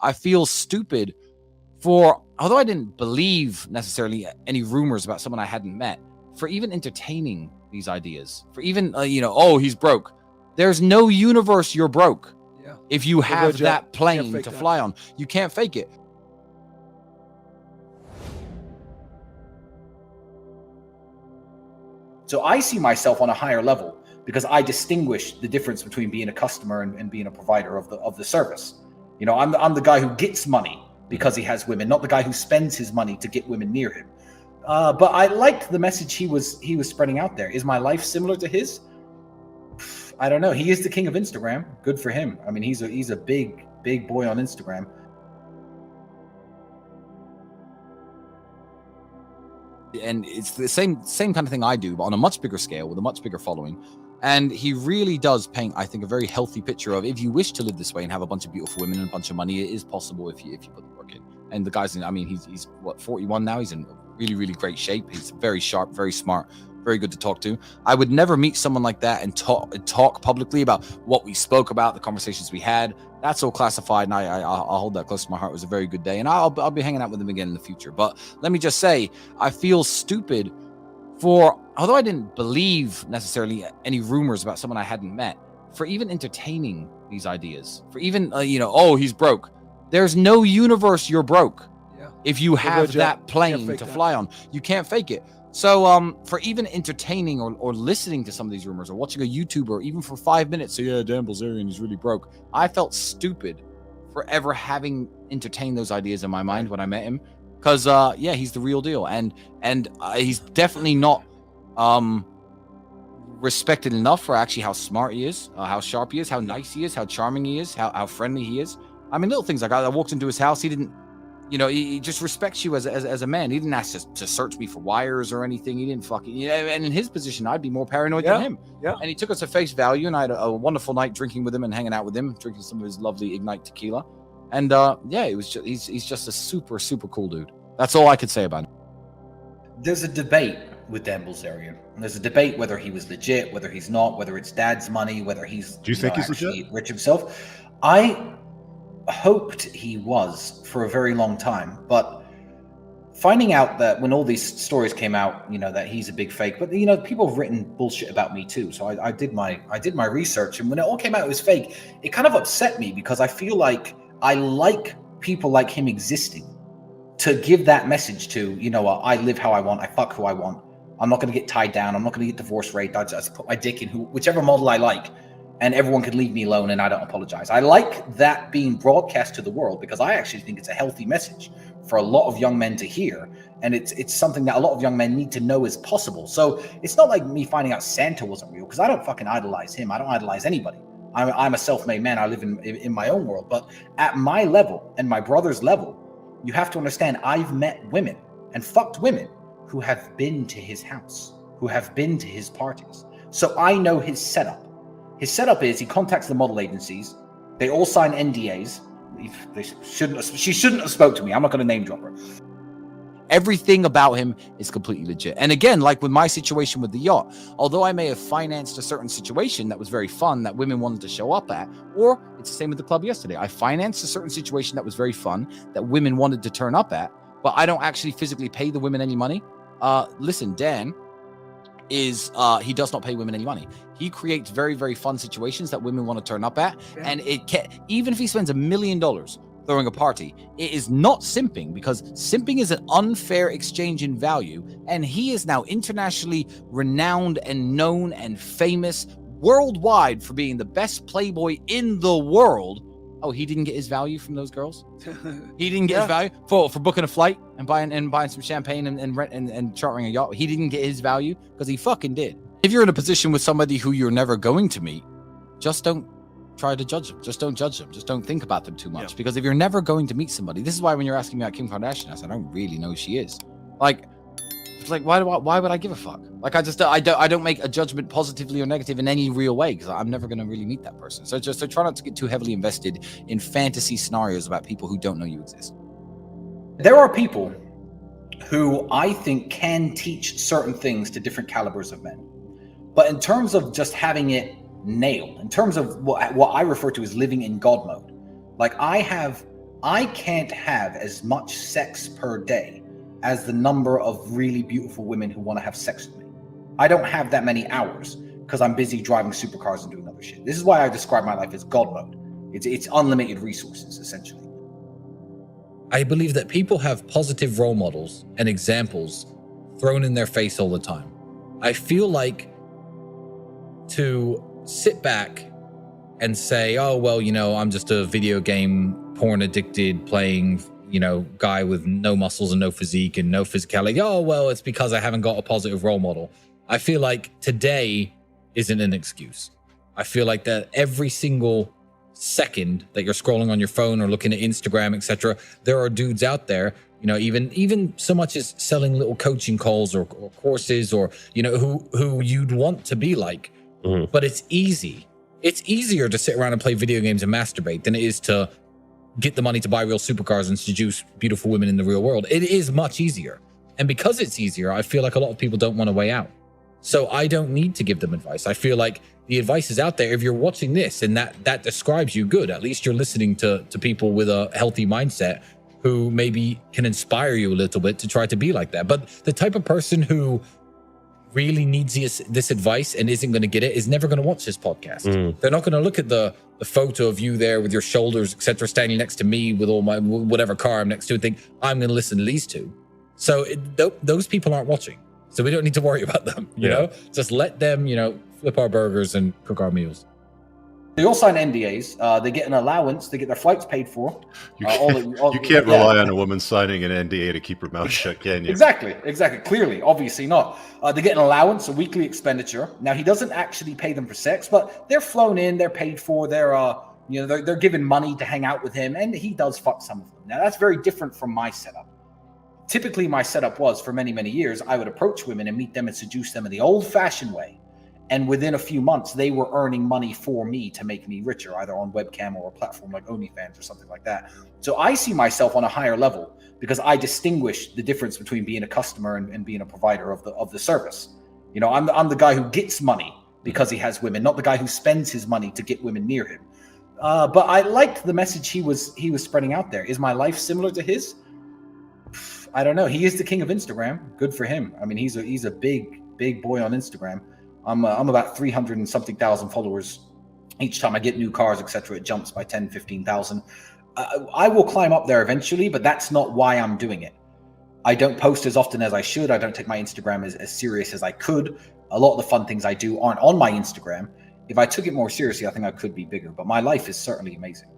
I feel stupid although I didn't believe necessarily any rumors about someone I hadn't met, for even entertaining these ideas, for even, oh, he's broke. There's no universe you're broke. Yeah. If you have that plane to fly on, you can't fake it. So I see myself on a higher level because I distinguish the difference between being a customer and being a provider of the service. You know, I'm the guy who gets money because he has women, not the guy who spends his money to get women near him. But I liked the message he was spreading out there. Is my life similar to his? I don't know. He is the king of Instagram. Good for him. I mean, he's a big boy on Instagram. And it's the same kind of thing I do, but on a much bigger scale with a much bigger following. And he really does paint, I think, a very healthy picture of, if you wish to live this way and have a bunch of beautiful women and a bunch of money, it is possible if you put the work in. And the guy's he's what, 41 now? He's in really, really great shape. He's very sharp, very smart, very good to talk to. I would never meet someone like that and talk publicly about what we spoke about, the conversations we had. That's all classified, and I'll hold that close to my heart. It was a very good day, and I'll be hanging out with him again in the future. But let me just say, I feel stupid although I didn't believe necessarily any rumors about someone I hadn't met, for even entertaining these ideas, for even, oh, he's broke. There's no universe you're broke. Yeah. If you have that plane to fly on, you can't fake it. So for even entertaining or listening to some of these rumors or watching a YouTuber, even for 5 minutes, say, yeah, Dan Bilzerian is really broke, I felt stupid for ever having entertained those ideas in my mind when I met him. Because, he's the real deal. And he's definitely not respected enough for actually how smart he is, how sharp he is, how nice he is, how charming he is, how friendly he is. I mean, little things like I walked into his house. He didn't, he just respects you as a man. He didn't ask to search me for wires or anything. He didn't fucking, and in his position, I'd be more paranoid than him. Yeah. And he took us at face value, and I had a wonderful night drinking with him and hanging out with him, drinking some of his lovely Ignite tequila. And it was just, he's just a super, super cool dude. That's all I could say about him. There's a debate with Dan Bilzerian. There's a debate whether he was legit, whether he's not, whether it's dad's money, whether he's Do you think he's legit? Rich himself. I hoped he was for a very long time, but finding out that when all these stories came out, that he's a big fake, but people have written bullshit about me too. So I did my research, and when it all came out it was fake, it kind of upset me because I feel like I like people like him existing to give that message to, I live how I want, I fuck who I want. I'm not going to get tied down. I'm not going to get divorce raped. I just put my dick in whichever model I like, and everyone can leave me alone and I don't apologize. I like that being broadcast to the world because I actually think it's a healthy message for a lot of young men to hear. And it's something that a lot of young men need to know is possible. So it's not like me finding out Santa wasn't real, because I don't fucking idolize him. I don't idolize anybody. I'm a self-made man. I live in my own world. But at my level and my brother's level, you have to understand I've met women and fucked women who have been to his house, who have been to his parties. So I know his setup. His setup is he contacts the model agencies. They all sign NDAs. She shouldn't have spoke to me. I'm not going to name drop her. Everything about him is completely legit. And again, like with my situation with the yacht, although I may have financed a certain situation that was very fun that women wanted to show up at, or it's the same with the club yesterday. I financed a certain situation that was very fun that women wanted to turn up at, but I don't actually physically pay the women any money. Listen, Dan is, he does not pay women any money. He creates very, very fun situations that women want to turn up at. Yeah. And even if he spends $1 million throwing a party, it is not simping, because simping is an unfair exchange in value. And he is now internationally renowned and known and famous worldwide for being the best playboy in the world. Oh, he didn't get his value from those girls? He didn't get his value for booking a flight and buying some champagne and chartering a yacht. He didn't get his value because he fucking did. If you're in a position with somebody who you're never going to meet, just don't try to judge them. Just don't judge them. Just don't think about them too much. Yeah. Because if you're never going to meet somebody, this is why when you're asking me about Kim Kardashian, I said, I don't really know who she is. Like, why would I give a fuck? Like, I don't make a judgment positively or negative in any real way, because I'm never going to really meet that person. So try not to get too heavily invested in fantasy scenarios about people who don't know you exist. There are people who I think can teach certain things to different calibers of men. But in terms of just having it nailed, in terms of what I refer to as living in God mode, like I have I can't have as much sex per day as the number of really beautiful women who want to have sex with me. I don't have that many hours because I'm busy driving supercars and doing other shit. This is why I describe my life as God mode. It's unlimited resources, essentially. I believe that people have positive role models and examples thrown in their face all the time. I feel like to sit back and say, oh, well, you know, I'm just a video game porn addicted playing, you know, guy with no muscles and no physique and no physicality. Oh, well, it's because I haven't got a positive role model. I feel like today isn't an excuse. I feel like that every single second that you're scrolling on your phone or looking at Instagram, etc., there are dudes out there, you know, even so much as selling little coaching calls or courses, or, you know, who you'd want to be like. Mm-hmm. But it's easy. It's easier to sit around and play video games and masturbate than it is to get the money to buy real supercars and seduce beautiful women in the real world. It is much easier. And because it's easier, I feel like a lot of people don't want to weigh out. So I don't need to give them advice. I feel like the advice is out there. If you're watching this and that describes you, good. At least you're listening to people with a healthy mindset who maybe can inspire you a little bit to try to be like that. But the type of person who really needs this advice and isn't going to get it is never going to watch this podcast. They're not going to look at the photo of you there with your shoulders, etc., standing next to me with all my whatever car I'm next to and think, I'm going to listen to these two. So those people aren't watching. So we don't need to worry about them, you know? Just let them, you know, flip our burgers and cook our meals. They all sign NDAs. They get an allowance. They get their flights paid for. You can't rely on a woman signing an NDA to keep her mouth shut, can you? Exactly. Clearly, obviously not. They get an allowance, a weekly expenditure. Now, he doesn't actually pay them for sex, but they're flown in, they're paid for, they're given money to hang out with him, and he does fuck some of them. Now, that's very different from my setup. Typically, my setup was, for many, many years, I would approach women and meet them and seduce them in the old-fashioned way. And within a few months, they were earning money for me to make me richer, either on webcam or a platform like OnlyFans or something like that. So I see myself on a higher level because I distinguish the difference between being a customer and being a provider of the service. You know, I'm the guy who gets money because he has women, not the guy who spends his money to get women near him. But I liked the message he was spreading out there. Is my life similar to his? I don't know. He is the king of Instagram. Good for him. I mean, he's a big boy on Instagram. I'm about 300 and something thousand followers. Each time I get new cars, etc., it jumps by 10, 15,000. I will climb up there eventually, but that's not why I'm doing it. I don't post as often as I should. I don't take my Instagram as serious as I could. A lot of the fun things I do aren't on my Instagram. If I took it more seriously, I think I could be bigger, but my life is certainly amazing.